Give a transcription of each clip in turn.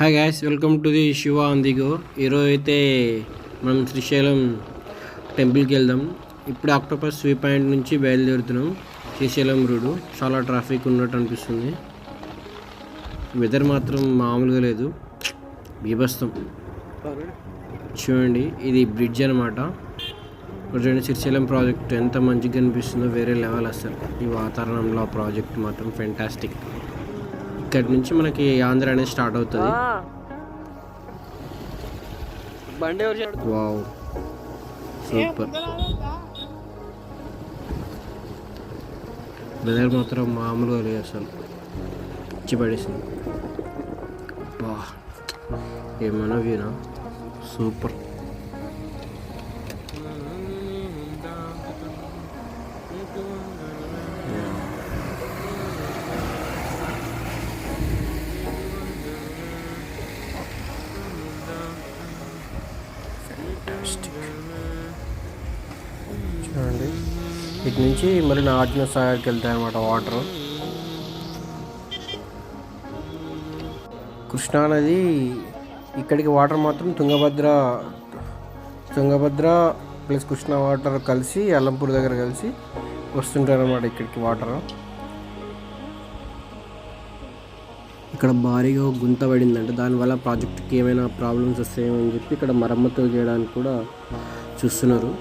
Hi gas, welcome to the Shiva on the go. ఈరోజు అయితే మనం శ్రీశైలం టెంపుల్కి వెళ్దాం. ఇప్పుడు ఆక్టోపస్ వ్యూ పాయింట్ నుంచి బయలుదేరుతున్నాం. శ్రీశైలం రోడ్డు చాలా ట్రాఫిక్ ఉన్నట్టు అనిపిస్తుంది. వెదర్ మాత్రం మామూలుగా లేదు, బీభత్సం. చూడండి, ఇది బ్రిడ్జ్ అనమాట. చూడండి, శ్రీశైలం ప్రాజెక్ట్ ఎంత మంచిగా కనిపిస్తుందో, వేరే లెవెల్ అసలు. ఈ వాతావరణంలో ఆ ప్రాజెక్ట్ మాత్రం ఫెంటాస్టిక్. ఇక్కడ నుంచి మనకి ఆంధ్ర అనేది స్టార్ట్ అవుతుంది. Wow, super. వెదర్ మాత్రం మామూలుగా లేదు అసలు, పిచ్చి పడేసింది. బా, ఏమన్నా వీనా సూపర్. చూడండి, ఇటు నుంచి మళ్ళీ నాగార్జున సాగర్కి వెళ్తాయి అన్నమాట వాటర్. కృష్ణా నది ఇక్కడికి వాటర్ మాత్రం తుంగభద్ర ప్లస్ కృష్ణా వాటర్ కలిసి అల్లంపూర్ దగ్గర కలిసి వస్తుంటారు అన్నమాట ఇక్కడికి వాటర్. ఇక్కడ భారీగా గుంత పడిందంటే దానివల్ల ప్రాజెక్ట్కి ఏమైనా ప్రాబ్లమ్స్ వస్తాయేమని చెప్పి ఇక్కడ మరమ్మతులు చేయడానికి కూడా చూస్తున్నారు.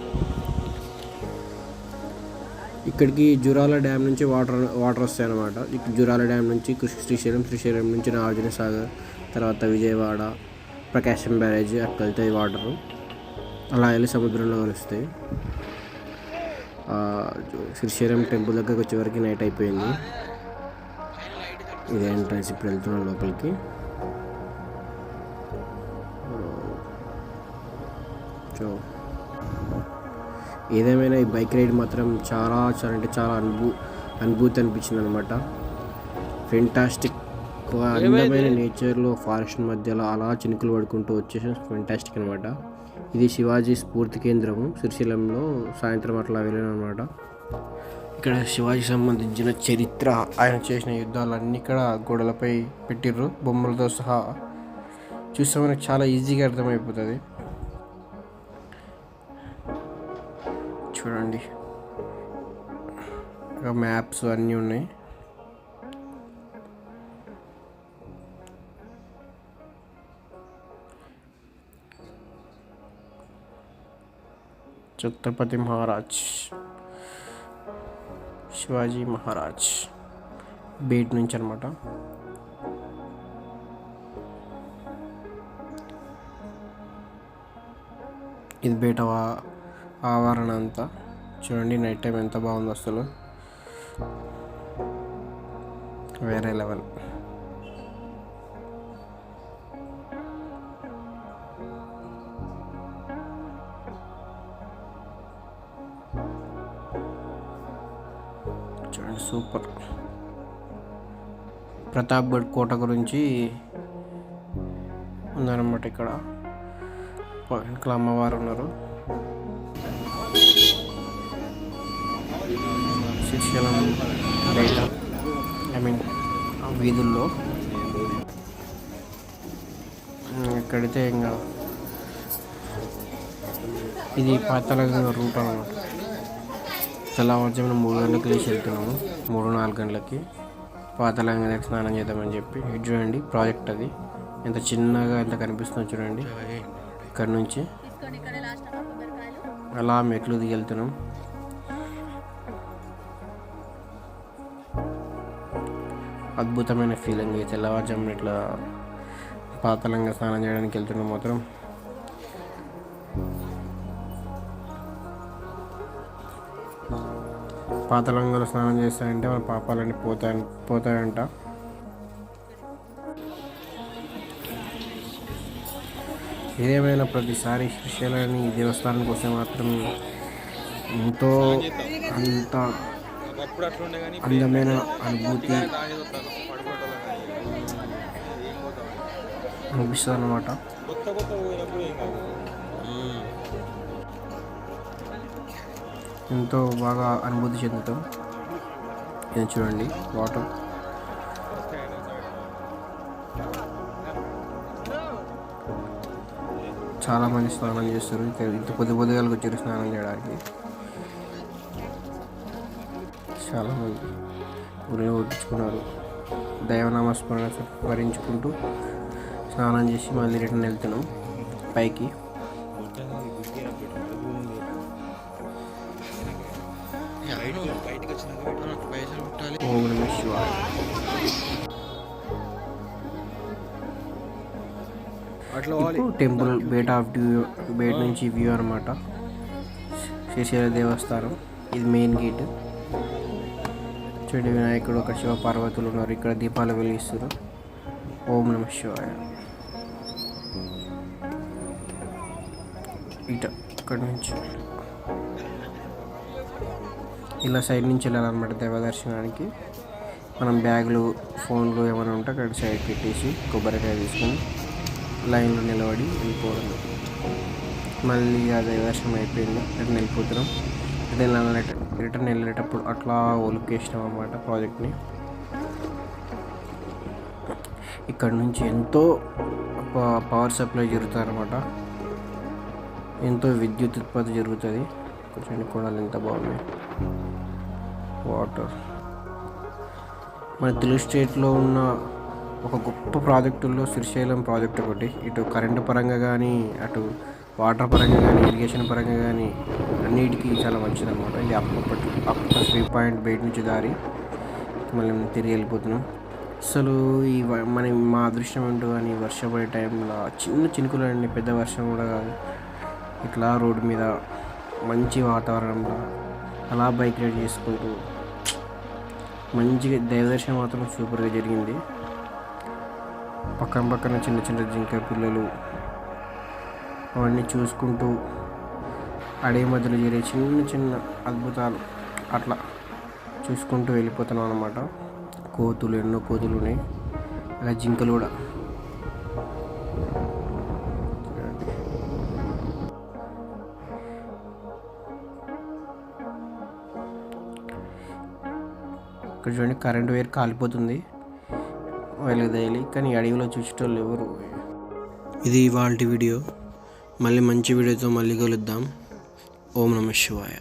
ఇక్కడికి జురాల డ్యామ్ నుంచి వాటర్ వస్తాయి అన్నమాట. ఇక్కడ జురాల డ్యామ్ నుంచి శ్రీశైలం నుంచి నాగార్జున సాగర్, తర్వాత విజయవాడ, ప్రకాశం బ్యారేజ్ అక్కడ వెళ్తాయి వాటరు. అలా వెళ్ళి సముద్రంలో కలుస్తాయి. శ్రీశైలం టెంపుల్ దగ్గరకు వచ్చేవరకు నైట్ అయిపోయింది. ఇది ఎంట్రన్స్. ఇప్పుడు వెళ్తున్నాం లోపలికి. ఏదేమైనా ఈ బైక్ రైడ్ మాత్రం చాలా అనుభూతి అనిపించింది అనమాట. ఫెంటాస్టిక్. అందమైన నేచర్లో ఫారెస్ట్ మధ్యలో అలా చినుకులు పడుకుంటూ వచ్చేసి ఫెంటాస్టిక్ అనమాట. ఇది శివాజీ స్ఫూర్తి కేంద్రము శ్రీశైలంలో. సాయంత్రం అట్లా వెళ్ళాను అనమాట. ఇక్కడ శివాజీ సంబంధించిన చరిత్ర, ఆయన చేసిన యుద్ధాలన్నీ ఇక్కడ గోడలపై పెట్టిర్రు, బొమ్మలతో సహా. చూస్తే మనకు చాలా ఈజీగా అర్థమైపోతుంది. చూడండి, ఇంకా మ్యాప్స్ అన్నీ ఉన్నాయి. ఛత్రపతి మహారాజ్, శివాజీ మహారాజ్ బేట్ నుంచి అనమాట. ఇది బేట ఆవరణ అంతా. చూడండి, నైట్ టైం ఎంత బాగుంది అసలు, వేరే లెవెల్. చూడండి, సూపర్. ప్రతాప్గఢ్ కోట గురించి ఉందన్నమాట. ఇక్కడ వెనకాల అమ్మవారు ఉన్నారు. శ్రీశైలం బయట వీధుల్లో ఎక్కడైతే ఇంకా ఇది పాతాళగంగ రూట్ అన్నమాట. తెల్లవారుజామున 3 గంటలకు లేచి వెళ్తున్నాము. 3-4 గంటలకి పాతాళగంగ దగ్గర స్నానం చేద్దామని చెప్పి. ఇది చూడండి, ప్రాజెక్ట్ అది ఎంత చిన్నగా ఎంత కనిపిస్తుందో చూడండి. ఇక్కడ నుంచి అలా మెట్లు దిగి వెళ్తున్నాం. అద్భుతమైన ఫీలింగ్. తెల్లవారుజామున ఇట్లా పాతాళంగా స్నానం చేయడానికి వెళ్తున్నాం. మాత్రం పాతాళంగంలో స్నానం చేస్తాయంటే మన పాపాలన్నీ పోతాయంట. ఏదేమైనా ప్రతిసారి శ్రీశైలాన్ని దేవస్థానానికి వస్తే మాత్రం ఎంతో అంత అందమైన అనుభూతి అనిపిస్తుంది అన్నమాట. ఎంతో బాగా అనుభూతి చెందుతాం. ఇది చూడండి వాటర్. చాలామంది స్నానం చేస్తారు. ఇంత పొద్దుగాలకు వచ్చారు స్నానం చేయడానికి. చాలామంది ఊరిని కొట్టించుకున్నారు. దైవనామస్మరణ స్మరించుకుంటూ స్నానం చేసి మళ్ళీ రిటర్న్ వెళ్తున్నాం పైకి. ఓం నమః శివాయ. ఇప్పుడు టెంపుల్ బయట నుంచి వ్యూ అనమాట. శ్రీశైల దేవస్థానం ఇది మెయిన్ గేట్. చూడండి, వినాయకుడు, ఒక శివ పార్వతులు ఉన్నారు. ఇక్కడ దీపాలు వెలిగిస్తారు. ఓం నమః శివాయ. ఇక్కడ నుంచి ఇలా సైడ్ నుంచి వెళ్ళాలన్నమాట దైవ దర్శనానికి. మనం బ్యాగులు, ఫోన్లు ఏమైనా ఉంటే అక్కడ సైడ్ పెట్టేసి కొబ్బరికాయ తీసుకొని లైన్లో నిలబడి వెళ్ళిపోవడం. మళ్ళీ ఆ దైవ దర్శనం అయిపోయింది, రిటర్న్ వెళ్ళిపోతున్నాం. రిటర్న్ వెళ్ళేటప్పుడు అట్లా ఒలికేసినాం అన్నమాట ప్రాజెక్ట్ని. ఇక్కడ నుంచి ఎంతో పవర్ సప్లై జరుగుతుంది అన్నమాట. ఎంతో విద్యుత్ ఉత్పత్తి జరుగుతుంది. కొంచెం కొడాలి ఎంత బాగున్నాయి. వాటర్ మన తెలుగు స్టేట్లో ఉన్న ఒక గొప్ప ప్రాజెక్టుల్లో శ్రీశైలం ప్రాజెక్ట్ ఒకటి. ఇటు కరెంటు పరంగా కానీ, అటు వాటర్ పరంగా కానీ, ఇరిగేషన్ పరంగా కానీ అన్నిటికీ చాలా మంచిది అనమాట. ఇది అప్పట్లో 3 పాయింట్ బయట నుంచి దారి మళ్ళీ తిరిగి వెళ్ళిపోతున్నాం. అసలు మా అదృష్టం ఏంటో కానీ వర్షం పడే టైంలో చిన్న చినుకులు అండి, పెద్ద వర్షం కూడా కాదు. ఇట్లా రోడ్డు మీద మంచి వాతావరణంలో అలా బైక్ రైడ్ చేసుకుంటూ మంచిగా దైవదర్శనం మాత్రం సూపర్గా జరిగింది. పక్కన చిన్న చిన్న జింక పిల్లలు అవన్నీ చూసుకుంటూ అడవి మధ్యలో జరిగే చిన్న చిన్న అద్భుతాలు అట్లా చూసుకుంటూ వెళ్ళిపోతున్నాం అన్నమాట. కోతులు, ఎన్నో కోతులు ఉన్నాయి, అలా జింకలు కూడా. ఇక్కడ చూడండి, కరెంట్ వైర్ కాలిపోతుంది, వెలుగుదేయాలి, కానీ అడవిలో చూసేటోళ్ళు ఎవరు. ఇది ఇవాల్టి వీడియో. మళ్ళీ మంచి వీడియోతో మళ్ళీ కలుద్దాం. ఓం నమః శివాయ.